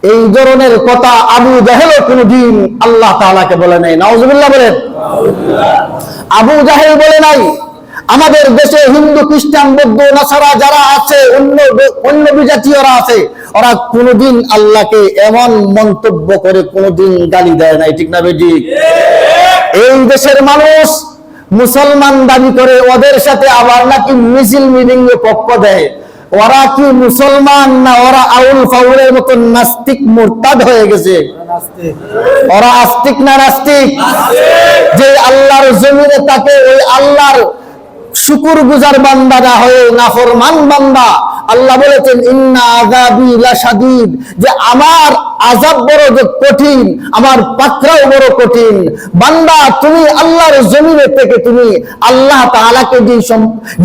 এই ধরনের কথা আবু জাহেলও কোনদিন আল্লাহ তাআলাকে বলে নাই। নাউজুবিল্লাহ বলেন। আবু জাহেল বলে নাই। আমাদের দেশে হিন্দু, খ্রিস্টান, বৌদ্ধ, নাসারা যারা আছে, অন্য বিজাতীয়রা আছে, ওরা কোনদিন আল্লাহকে এমন মন্তব্য করে কোনদিন গালি দেয় নাই, ঠিক না বেঠিক? এই দেশের মানুষ মুসলমান দাবি করে, ওদের সাথে আবার নাকি মিছিল মিটিং এ পক্ষ দেয়। ওরা কি মুসলমান না ওরা আউল ফাউলের মতো নাস্তিক মুরতাদ হয়ে গেছে? ওরা আস্তিক না নাস্তিক? যে আল্লাহর জমিনে তাকে ওই আল্লাহর শুকুর গুজার বান্দা না হয়ে নাফরমান বান্দা। আল্লাহ বলেছেন ইন্না আযাবি লাশাদীদ, যে আমার আযাব বড় কঠিন, আমার পাকড়াও বড় কঠিন। বান্দা, তুমি আল্লাহর জমিনে থেকে তুমি আল্লাহ তাআলাকে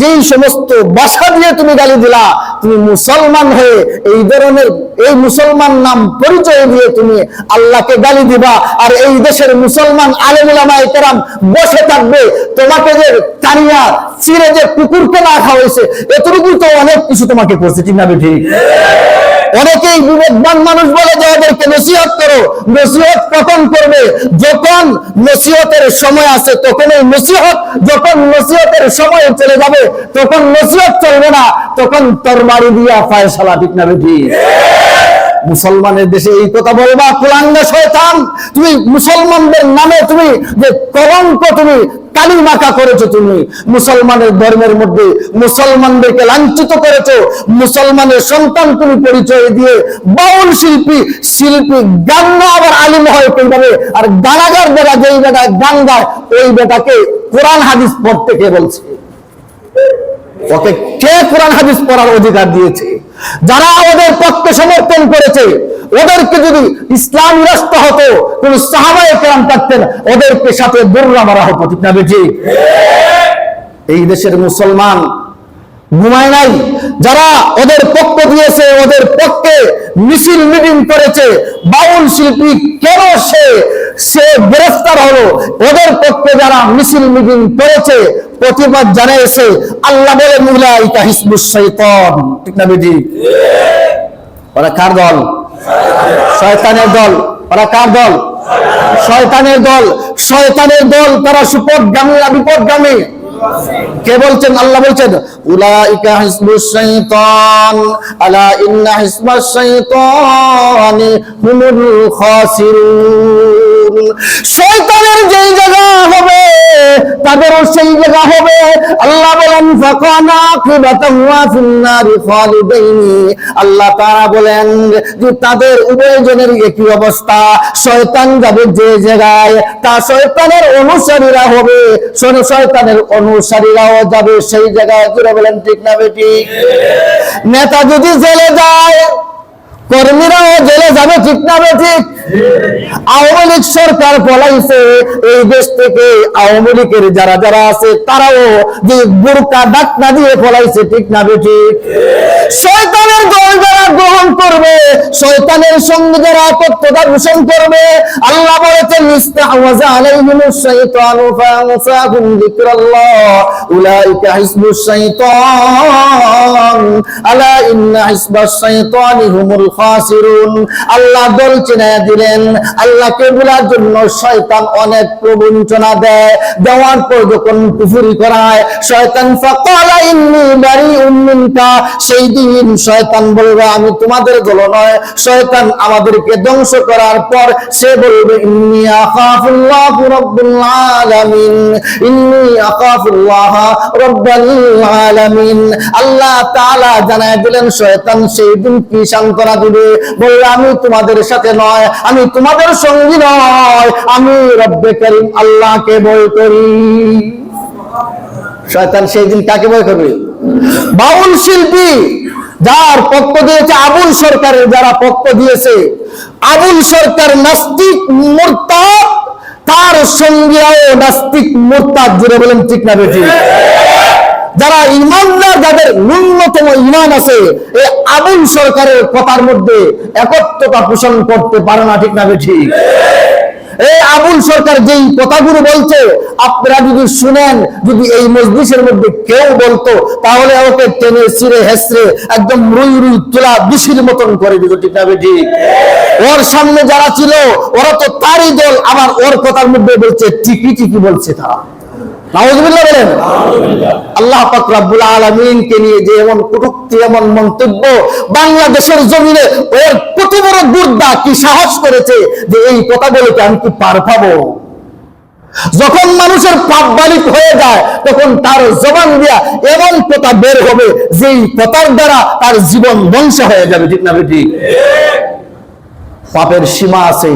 যেই সমস্ত ভাষা দিয়ে তুমি গালি দিলা, তুমি মুসলমান হয়ে এই ধরনের এই মুসলমান নাম পরিচয় দিয়ে তুমি আল্লাহকে গালি দিবা, আর এই দেশের মুসলমান আলেম উলামায়ে কেরাম বসে থাকবে তোমাকে যে টানিয়া চিরে যে কুকুরকে না খাওয়াইছে, এতটুকু তো অনেক কিছু তোমাকে করছে, ঠিক না ঠিক? অনেকেই বিবেকবান মানুষ বলে যে এদেরকে নসিহত করো। নসিহত কখন করবে? যখন নসিহতের সময় আছে তখন এই নসিহত, যখন নসিহতের সময় চলে যাবে তখন নসিহত চলবে না, তখন তরবারি দিয়া ফায়সালা, ঠিক না ঠিক? মুসলমানের দেশে এই কথা বলবা, কুলাঙ্গা শয়তান, তুমি মুসলমানদের নামে তুমি যে কলঙ্ক, তুমি কালি মাখা করেছো, তুমি মুসলমানের ধর্মের মধ্যে মুসলমানদেরকে লাঞ্ছিত করেছো। মুসলমানের সন্তান তুমি পরিচয় দিয়ে বাউল শিল্পী গান না আবার আলিম হয় কিভাবে? আর গানাগার বেটা, যেই বেটা গান গায় ওই বেটাকে কোরআন হাদিস পড়তে কে বলছে? ওকে কে কোরআন হাদিস পড়ার অধিকার দিয়েছে? যারা ওদের পক্ষে সমর্থন করেছে, ওদেরকে যদি ইসলামী রাষ্ট্র হতো, কোন সাহাবায়ে কেরাম থাকতেন, ওদেরকে সাথে দৌড়া মারা হতো, ঠিক না বেঠিক? এই দেশের মুসলমান ঘুমায় নাই। যারা ওদের পক্ষ দিয়েছে, ওদের পক্ষে মিছিল মিটিং করেছে, বাউল শিল্পী কেন সে গ্রেফতার হলো, ওদের পক্ষে যারা মিছিল মিটিং করেছে, প্রতিবাদ জানিয়েছে, আল্লাহ বলে উলাইকা হিজবুশ শাইতান, ঠিক না বেঠিক? ওরা কার দল? শয়তানের দল। ওরা কার দল? শয়তানের দল। শয়তানের দল, তারা সুপথগামী না বিপথগামী? কে বলছেন? আল্লাহ বলছেন উলাইকা হিজবুশ শাইতান আলা ইন্না হিজবাশ শাইতানি হুমুল খাসিরুন। শয়তানের যেই জায়গা হবে তাদেরও সেই জায়গা হবে। আল্লাহ বলেন ফাকানা আকিবাতুহু ফিন্নারি খালিদাইনি। আল্লাহ তাআলা বলেন যে তাদের উভয়জনের একই অবস্থা। শয়তান যাবে যে জায়গায়, তা শয়তানের অনুসারীরা হবে, শয়তানের অনুসারীরাও যাবে সেই জায়গায়। জোরে বলেন ঠিক না বেঠিক? নেতা যদি জেলে যায়, কর্মীরাও জেলে যাবে, ঠিক না বেঠিক? আওয়ামী লীগ সরকার পলাইছে এই দেশ থেকে, আওয়ামী লীগের যারা যারা আছে তারাও যে বোরকা ডাকনা দিয়ে পলাইছে, ঠিক না বেঠিক? শয়তানের দল যারা গ্রহণ করবে, শয়তানের সঙ্গে যারা একত্রতা পোষণ করবে, আল্লাহ বলেছেন ইস্তাহওয়াযা আলাইহিমুশ শাইতানু ফাআনসাহুম যিকরাল্লাহ উলাইকা হিজবুশ শাইতান আলা ইন্না হিজবাশ শাইতানি হুমুল খাসিরুন। আল্লাহ দল চিনায়া দিলেন। আল্লাহকে ভোলার জন্য শয়তান অনেক প্রবঞ্চনা দেয়, দেওয়ার পর যখন কুফরি করায় শয়তান ফাকালা ইন্নী বারিউম মিনকা, সেই দিন শয়তান বলবে আমি তোমাদের দল নয়। শয়তান আমাদেরকে ধ্বংস করার পর সে বলবে ইন্নী আখাফুল্লাহ রাব্বুল আলামিন, ইন্নী আখাফুল্লাহ রাব্বুল আলামিন। আল্লাহ তাআলা জানায় দিলেন শয়তান সেই দিন কি সান্ত্বনা দিবে, বলবে আমি তোমাদের সাথে নয়, আমি তোমাদের সঙ্গী নয়, আমি রব্বে কারীম আল্লাহকে ভয় করি। শয়তান সেই দিন কাকে ভয় করবে? বাউল শিল্পী যার পক্ষ দিয়েছে, আবুল সরকারের যারা পক্ষ দিয়েছে, আবুল সরকার নাস্তিক মুরতাদ, তার সঙ্গীরাও নাস্তিক মুরতাদ। জুড়ে বলেন ঠিক না বেঠিক? যারা ইমানদার, যাদের ন্যূনতম ইমান আছে, এই আবুল সরকারের কথার মধ্যে একত্রতা পোষণ করতে পারে না, ঠিক না বেঠিক? এই আবুল সরকার যেই কথাগুলো বলছে আপনারা যদি শুনেন, যদি এই মজলিসের মধ্যে কেউ বলতো তাহলে ওকে টেনে ছিঁড়ে হেসড়ে একদম রুই রুই তোলা বিশির মতন করে দিত, ঠিক না ঠিক? ওর সামনে যারা ছিল ওরা তো তারই দল, আবার ওর কথার মধ্যে বলছে ঠিকই ঠিকই বলছে তারা। নাউজুবিল্লাহ বলেন। আল্লাহ পাক রব্বুল আলামিনকে নিয়ে যে এমন কটূক্তি, এমন মন্তব্য বাংলাদেশের জমিনে, ওর কত বড় দুর্দা, কি সাহস করেছে যে এই কথা বলে আমি কি পার পাবো? যখন মানুষের পাপ বালিক হয়ে যায় তখন তার জবান দিয়া এমন কথা বের হবে যেই কথার দ্বারা তার জীবন ধ্বংস হয়ে যাবে, ঠিক না ঠিক? পাপের সীমা আছে,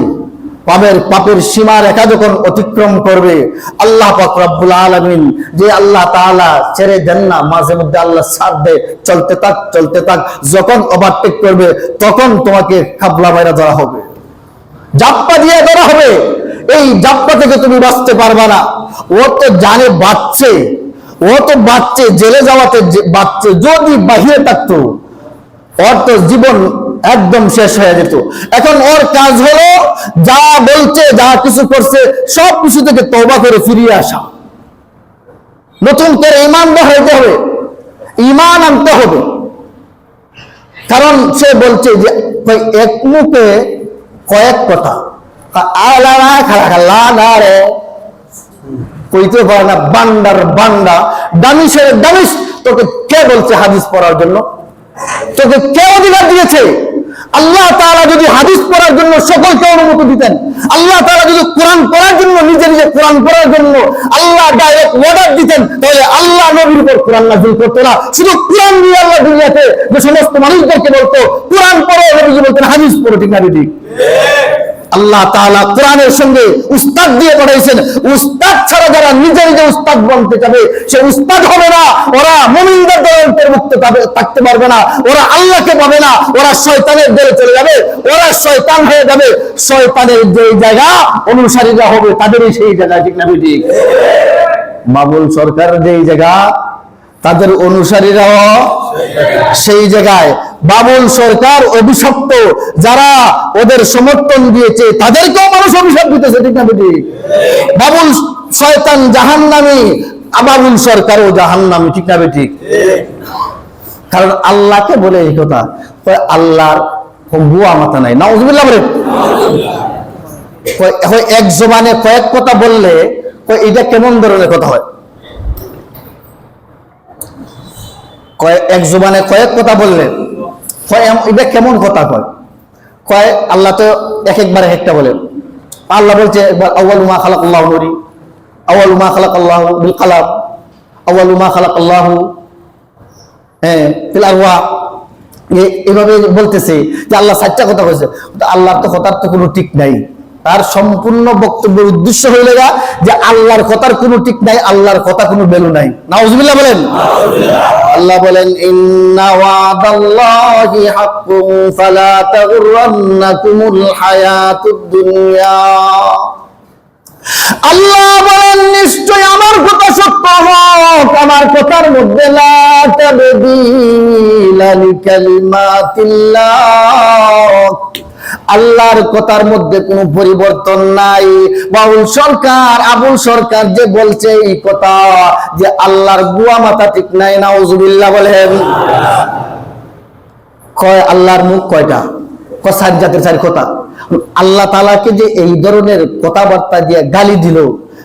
পাপের সীমা রেখা যখন অতিক্রম করবে, আল্লাহ পাক রব্বুল আলামিন যে আল্লাহ তাআলা ছেড়ে দেন না, মাঝে মধ্যে আল্লাহ ছাড় দেয়, চলতে থাক, যখন ওভারটেক করবে তখন তোমাকে খাবলা মাইরা ধরা হবে, জাপ্পা দিয়ে ধরা হবে। এই জাপ্পা থেকে তুমি বাঁচতে পারবা না। ও তো জানে বাচ্চে জেলে যাওয়াতে বাচ্চে, যদি বাহিরে থাকতো ওর তো জীবন একদম শেষ হয়ে যেত। এখন ওর কাজ হলো যা বলছে, যা কিছু করছে সব কিছু থেকে তওবা করে ফিরিয়ে আসা, নতুন করে ঈমানদার হইতে হবে, ঈমান আনতে হবে। কারণ সে বলছে যে এক মুখে কয়েক কথা, কইতে পারে না, বান্ডা দামিশের দামিশ। তোকে কে বলছে হাদিস পড়ার জন্য? তোকে কে অধিকার দিয়েছে? আল্লাহ তাআলা যদি হাদিস পড়ার জন্য সকলকে অনুমতি দিতেন, আল্লাহ তাআলা যদি কোরআন পড়ার জন্য নিজে কোরআন পড়ার জন্য আল্লাহ ডাইরেক্ট অর্ডার দিতেন, তাহলে আল্লাহ নবীর উপর কোরআন নাযিল করতো না। শুধু কোরআন দিয়ে আল্লাহ দুনিয়াতে যে সমস্ত মানুষদেরকে বলতো কোরআন পড়ো, নবীজি বলতেন হাদিস পড়ো, ঠিক না ঠিক? আল্লাহ তাআলা কোরআনের সঙ্গে উস্তাদ দিয়ে পাঠাইছেন। উস্তাদ ছাড়া যারা নিজে উস্তাদ বলতে যাবে সে উস্তাদ হবে না, ওরা মুমিনদের দলের অন্তর্ভুক্ত থাকতে পারবে না, ওরা আল্লাহকে পাবে না, ওরা শয়তানের দলে চলে যাবে, ওরা শয়তান হয়ে যাবে। শয়তানের যে জায়গা অনুসারীরা হবে তাদেরই সেই জায়গা, ঠিক না ঠিক? বাবুল সরকার যেই জায়গা তাদের অনুসারীরাও সেই জায়গায়। বাবুল সরকার অভিশপ্ত, যারা ওদের সমর্থন দিয়েছে তাদেরকেও মানুষ অভিশাপ দিতেছে, ঠিক না ঠিক? বাবুল শয়তান জাহান্নামী, বাবুল সরকারও জাহান্নামী, ঠিক না ঠিক? কারণ আল্লাহকে বলে এই কথা, আল্লাহর বুয়া মাথা নাই। নাউজুবিল্লাহ বলেন। এক জবানে কয়েক কথা বললে এটা কেমন ধরনের কথা হয়? এক জবানে কয়েক কথা বললেন, এটা কেমন কথা কয়? আল্লাহ তো একবার একটা বলেন। আল্লাহ বলছে একবার আউয়ালু মা খালাকাল্লাহু নূরি, আউয়ালু মা খালাকাল্লাহু বিল কালাম, আউয়ালু মা খালাকাল্লাহু ফিল আরওয়াহ। এভাবে বলতেছে যে আল্লাহ চারটা কথা কইছে। আল্লাহর তো কথার তো কোনো ঠিক নাই। তার সম্পূর্ণ বক্তব্যের উদ্দেশ্য হইল যে আল্লাহর কথার কোনো ঠিক নাই, আল্লাহর কথা কোনো ভ্যালু নাই। নাউজুবিল্লাহ বলেন। আল্লাহ বলেন ইন্না ওয়াদাল্লাহি হাক্কুন ফালা তাগুররান্নাকুমুল হায়াতুদ দুনিয়া। আল্লাহ বলেন নিশ্চয় আমার কথা সত্য হোক, আমার কথার মধ্যে লা তাবদীলা লিকালিমাতিল্লাহ, আল্লাহর কথার মধ্যে কোনো পরিবর্তন নাই। আবুল সরকার যে বলছে এই কথা যে আল্লাহর গুয়া মাথা ঠিক নাই, নাউজুবিল্লাহ বলেন। কয় আল্লাহর মুখ কয়টা? চার জাতের চার কথা। আল্লাহ তাআলাকে যে এই ধরনের কথাবার্তা দিয়ে গালি দিল,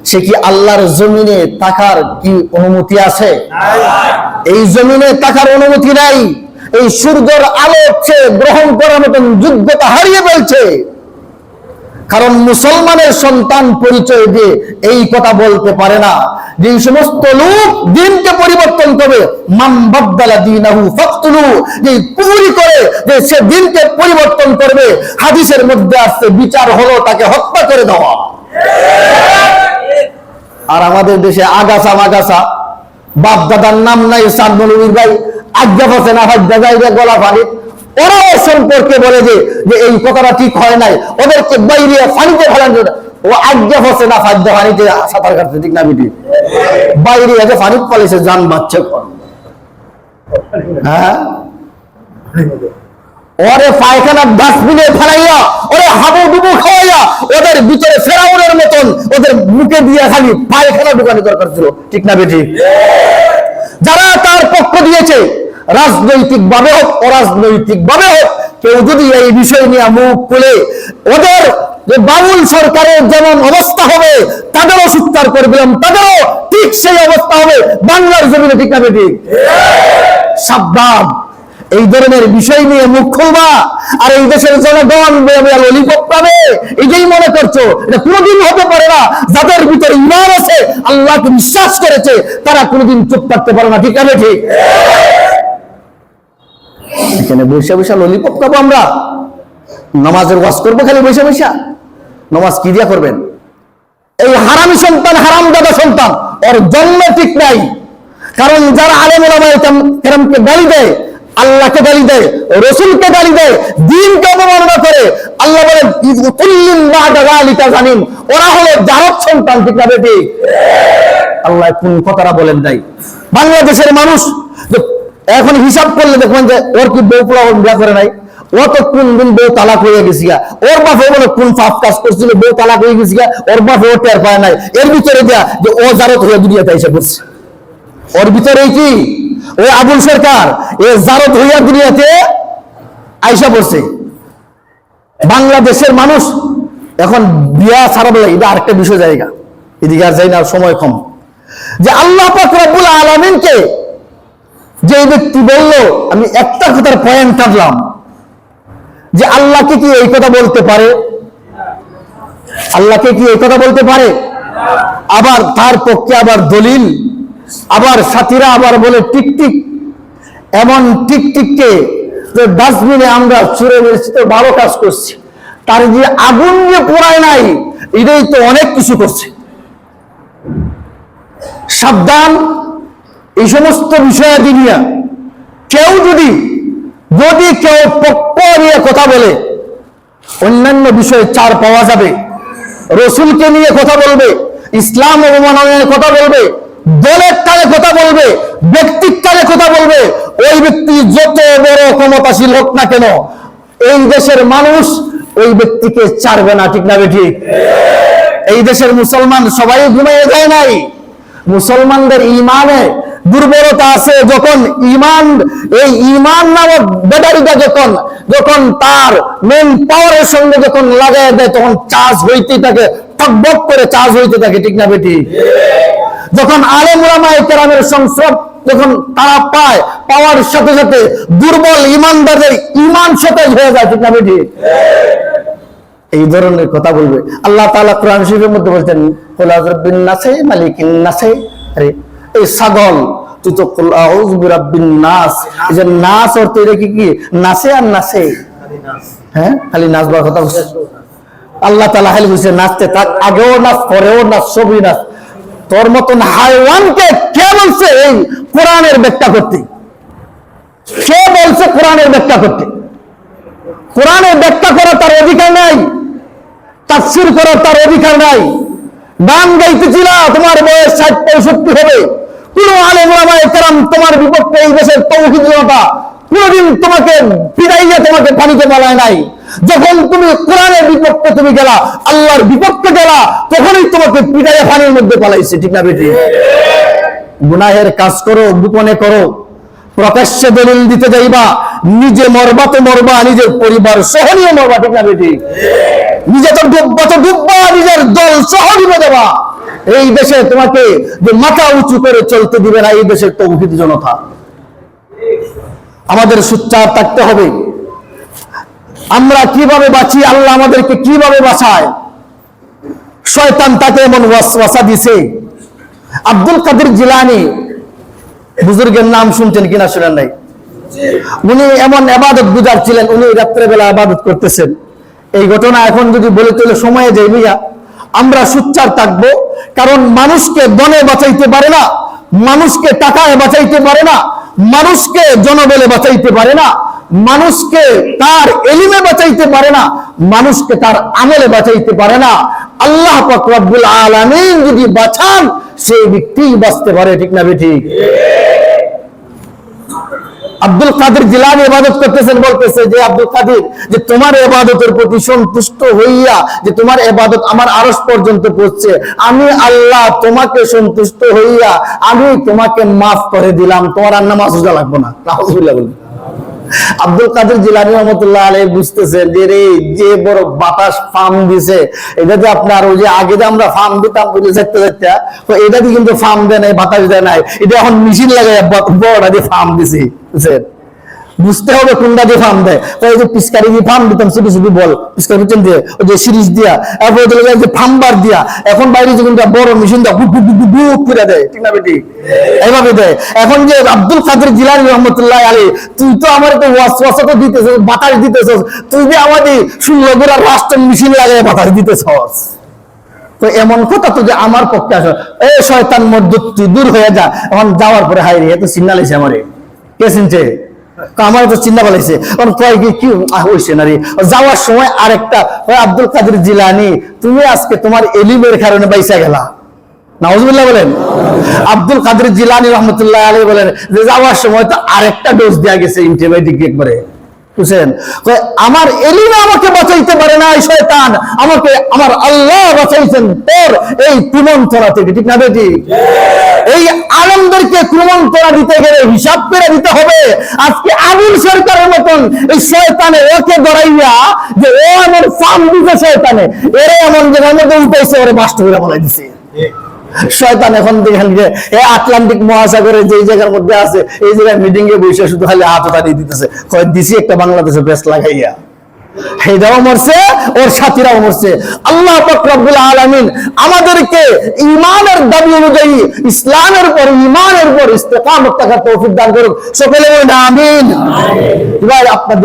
সে কি আল্লাহর জমিনে থাকার কি অনুমতি আছে? এই জমিনে থাকার অনুমতি নাই। এই সূর্যের আলো সে গ্রহণ করার মতন যোগ্যতা হারিয়ে ফেলছে। কারণ মুসলমানের সন্তান পরিচয় দিয়ে এই কথা বলতে পারে না যে সমস্ত লোক দিনকে পরিবর্তন করবে, মান বাদদালা দীনাহু ফাকতুলু, যে কুফরি করে যে সে দিনকে পরিবর্তন করবে, হাদিসের মধ্যে আসছে বিচার হলো তাকে হত্যা করে দেওয়া। আর আমাদের দেশে আগাছা মাগাছা, বাপ দাদার নাম নাই, সাদনবীর ভাই আজ্ঞা পাচ্ছে না, হাত দাদাই গলা পানি, ওরাও সম্পর্কে বলে যে এই কথাটা ঠিক হয় নাই, ওদেরকে বাইরে পানিতে ফেলান। ও আজ্ঞা পাচ্ছে না, ফাদ্যা পানিতে সাঁতার কাটছে, ঠিক না বিটি? বাইরে আছে পানি পালিছে, যান বাচ্চা। হ্যাঁ, ওরে পায়খানার ডাস্টবিনে ফেলাইয়া, ওরে হাবু ডুবু খাওয়াইয়া ওদের ভিতরে ফেরাউনের মতন ওদের মুখে দিয়ে খালি পায়খানা ঢুকানো দরকার ছিল, ঠিক না বেঠিক? যারা তার পক্ষ দিয়েছে, রাজনৈতিক ভাবে হোক অরাজনৈতিক ভাবে হোক, কেউ যদি এই বিষয় নিয়ে মুখ খুলে ওদের যে বাউল সরকারের যেমন অবস্থা হবে তাদেরও সুৎকার করে দিলাম, তাদেরও ঠিক সেই অবস্থা হবে বাংলার জমিনে, ঠিক না বেঠিক? সাবধান, এই ধরনের বিষয় নিয়ে মুখ খুলবা আর এই দেশের জনগণ ললিপপ পাবে এটাই মনে করছো, এটা কোনোদিন হতে পারে না। যাদের ভিতরে ঈমান আছে, আল্লাহকে বিশ্বাস করেছে, তারা কোনোদিন চুপ থাকতে পারে না, ঠিক আছে? ঠিক এখানে বৈশা বৈশা ললিপপ খাবো আমরা, নামাজের ওয়াজ করবো খালি বৈশা বৈশা? নামাজ কি দিয়া করবেন? এই হারামি সন্তান, হারামজাদা সন্তান, ওর জন্ম ঠিক নাই। কারণ যারা আলেম ওলামায়ে কেরামকে গালি দেয়, আল্লাহকে গালি দেয়, রসুলকে গালি দেয়, দ্বীনকে অবমাননা করে, আল্লাহ বলেন জানিন ওরা হলো জারদ সন্তান, ঠিক না বেঠিক? আল্লাহ কোন কথাটা বলেন নাই। বাংলাদেশের মানুষ এখন হিসাব করলে দেখবেন যে ওর কি বউ পোলা বিয়া করে নাই, ও তো কোন দিন বউ তালাক হয়ে গেছি, ওর বাপে বলে কোন পাপ কাজ করছিল, বউ তালাক হয়ে গেছি, ওর বাপে ও টের পায় নাই। এর ভিতরে দেয়া যে ও জারদ হয়ে দুনিয়াতে এসে পড়ছে, ওর ভিতরে কি ওই আবুল সরকার এ জারদ হইয়া দুনিয়াতে আইসা পড়ছে। বাংলাদেশের মানুষ এখন বিয়া ছাড়া বলে, এটা আরেকটা বিষয় জায়গা, এদিকে আর যাই না, সময় কম। যে আল্লাহ পাক রব্বুল আলামিনকে যে ব্যক্তি বলল, আমি একটা কথার পয়েন্ট কাটলাম, যে আল্লাহকে কি এই কথা বলতে পারে? আল্লাহকে কি এই কথা বলতে পারে? আবার তার পক্ষে আবার দলিল, আবার সাথীরা আবার বলে টিকটিক, এমন টিকটিককে ডাস্টবিনে আমরা ছুড়ে মেরেছি তো ভালো কাজ করছি, তার যে আগুন যে পোড়ায় নাই, এটাই তো অনেক কিছু করছে। সাবধান, এই সমস্ত বিষয়াদি নিয়ে কেউ যদি কেউ পক্ষ নিয়ে কথা বলে, অন্যান্য বিষয়ে ছাড় পাওয়া যাবে। রসুলকে নিয়ে কথা বলবে, ইসলাম অবমাননার কথা বলবে, দলের কালে কথা বলবে, ব্যক্তির কালে কথা বলবে, ওই ব্যক্তি যত বড় ক্ষমতাশীল হোক না কেন, এই দেশের মানুষ ওই ব্যক্তিকে ছাড়বে না, ঠিক না বেঠিক? এই দেশের মুসলমান সবাই ঘুমিয়ে যায় নাই। মুসলমানদের ঈমানে দুর্বলতা আছে। যখন এই ঈমান নামক ব্যাটারিটা যখন তার মেন পাওয়ারের সঙ্গে যখন লাগায় দেয়, তখন চার্জ হইতেই থাকে, টকবক করে চার্জ হইতে থাকে, ঠিক না বেঠিক? যখন আলেম ওলামায়ে কেরামের সংস্রব যখন তারা পায়, পাওয়ার সাথে সাথে দুর্বল ঈমানদারদের ঈমান সতেজ হয়ে যায়, ঠিক না বেঠিক? এই ধরনের কথা বলবে। আল্লাহ তাআলা কোরআন শরীফের মধ্যে বলছেন, কুল আউযু বিরাব্বিন নাস মালিকিন নাস। আরে এই ছাগল, তুই তো কুল আউযু বিরাব্বিন নাস, এই যে নাস অর্থ এটা কি নাসে আর নাসে, হ্যাঁ খালি নাচবার কথা বলছে আল্লাহ তাআলা। খালি বলছে নাচতে থাক, আগেও নাচ, পরেও নাচ, সবই নাচ। তোর মতন হাইওয়ানকে কে বলছে এই কোরআনের ব্যাখ্যা করতে? কে বলছে কোরআনের ব্যাখ্যা করতে? কোরআনের ব্যাখ্যা করা তার অধিকার নাই, তাফসীর করার তার অধিকার নাই। গান গাইতেছিল, তোমার বয়স 60-65 হবে, কোন আলেম ওলামায়ে কেরাম তোমার বিপক্ষে এই দেশের তৌহিদ জনতা কোনদিন তোমাকে পিড়াইয়া তোমাকে পানিতে পালায় নাই। যখন তুমি কোরআনের বিপক্ষে তুমি গেলা, আল্লাহর বিপক্ষে গেলা, তখনই তোমাকে পিড়াইয়া পানির মধ্যে পালাইছে, ঠিক না বেঠিক? গুনাহের কাজ করো, গোপনে করো, প্রকাশ্যে দলিল দিতে যাইবা, নিজে মরবা তো মরবা, নিজের পরিবার সহ নিয়ে মরবা, ঠিক না বেঠিক? নিজে তো ডুববা, নিজের দল সহ ডুবে দেবা। এই দেশে তোমাকে যে মাথা উঁচু করে চলতে দিবে না এই দেশের তৌহিদ জনতা। আমাদের সোচ্চার থাকতে হবে। আমরা কিভাবে বাঁচি, আল্লাহ আমাদেরকে কিভাবে বাঁচায়। শয়তান তাকে এমন ওয়াসওয়াসা দিছে। আব্দুল কাদের জিলানী বুজুর্গের নাম শুনছেন কিনা শুনেন নাই? উনি এমন ইবাদত গুজার ছিলেন, উনি রাত্রে বেলা ইবাদত করতেছেন। এই ঘটনা এখন যদি বলে চলে সময়ে যাই ভাইয়া, আমরা সোচ্চার থাকবো। কারণ মানুষকে ধনে বাঁচাইতে পারে না, মানুষকে টাকায় বাঁচাইতে পারে না, মানুষকে জনবলে বাঁচাইতে পারে না, মানুষকে তার এলিমে বাঁচাইতে পারে না, মানুষকে তার আমলে বাঁচাইতে পারে না। আল্লাহ পাক রব্বুল আলামিন যদি বাঁচান, সেই ব্যক্তি বাঁচতে পারে, ঠিক না বেঠিক? আব্দুল কাদের জিলানী ইবাদত করতেছেন, বলতেছে যে আব্দুল কাদের, যে তোমার ইবাদতের প্রতি সন্তুষ্ট হইয়া যে তোমার ইবাদত আমার আরশ পর্যন্ত পৌঁছছে, আমি আল্লাহ তোমাকে সন্তুষ্ট হইয়া আমি তোমাকে মাফ করে দিলাম, তোমার আর নামাজ রোজা লাগবে না। নাউজুবিল্লাহ বলেন। আব্দুল কাদের জিলানী রহমতুল্লাহ আলাইহি বুঝতেছেন যে রে, যে বড় বাতাস ফার্ম দিছে, এটা যে আপনার ওই যে আগে যে আমরা ফার্ম দিতাম বুঝে যেতে যেতে, তো এটা দিয়ে কিন্তু ফার্ম দেয় নাই, বাতাস দেয় নাই, এটা এখন মেশিন লাগাই বড় দিয়ে ফার্ম দিছি, বুঝছেন? বুঝতে হবে কোনটা দিয়ে ফার্ম দেয়। তাই যে পিচকারি দিয়ে ফার্ম দিতাম, ছোট ছোট বল পিচকারি বুঝছেন দিয়ে, ওই যে সিরিজ দিয়া, তারপরে যে ফার্মবার দিয়া, এখন বাইরে যে কোনটা বড় মেশিন দেয় গুপ গুপ গুপ গুপ করে দেয়, ঠিক না বেটি? এইভাবে দেয়। এখন যে আব্দুল কাদের জিলানী রহমতুল্লাহ আলাইহি, তুই তো আমার তো ওয়াসওয়াসা তো দিতেছস, বাতাস দিতেছস, তুই যে আমাদের 16 গোড়া রাষ্ট্র মেশিন লাগায় বাতাস দিতেছস, তো এমন কথা তো যে আমার পক্ষে আসো, এই শয়তান মরদুদ তুই দূর হয়ে যা। এখন যাওয়ার পরে হাই রে, এত সিগন্যাল এসে আমারে কে চিনছে, আমার তো চিন্তা বলেছে, কয় কি হইছে না রে। যাওয়ার সময় আরেকটা, আব্দুল কাদের জিলানী তুমি আজকে তোমার এলিমের কারণে বাইসা গেলা। নাউজুবিল্লাহ বলেন। আব্দুল কাদের জিলানী রহমতুল্লাহ আলাইহি বলেন যে যাওয়ার সময় তো আরেকটা ডোজ দেয়া গেছে অ্যান্টিবায়োটিক একবারে, বুঝছেন? আমার এলিমে আমাকে বাঁচাইতে পারে না এই শয়তান, আমাকে আমার আল্লাহ বাঁচাইছেন তোর এই কুমন্ত্রণা থেকে, ঠিক না বেটি? এই আলেমদেরকে কুমন্ত্রণা দিতে গেলে হিসাব করে দিতে হবে। আজকে আবুল সরকারের মতন এই শয়তানে ওকে ধরাইয়া যে ও এমন ফার্ম দিতে, শয়তানে এরে এমন জায়গার মধ্যে উঠাইছে, ওরে বাস্ট করে বলাই দিছে। শয়তান এখন দেখেন যে আটলান্টিক মহাসাগরে যে জায়গার মধ্যে আছে, এই জায়গায় মিটিং এ বসে শুধু খালি হাত দাঁড়িয়ে দিতেছে, দিছি একটা বাংলাদেশে বেশ লাগাইয়া, হেদাও মরছে, ওর সাথীরাও মরছে। আল্লাহ পাক রব্বুল আলামিন আমাদেরকে ঈমানের দাবি অনুযায়ী ইসলামের উপর, ঈমানের উপর ইস্তেকামত থাকার তৌফিক দান করুক। সকলে বলেন আমিন। এবার আপনাদের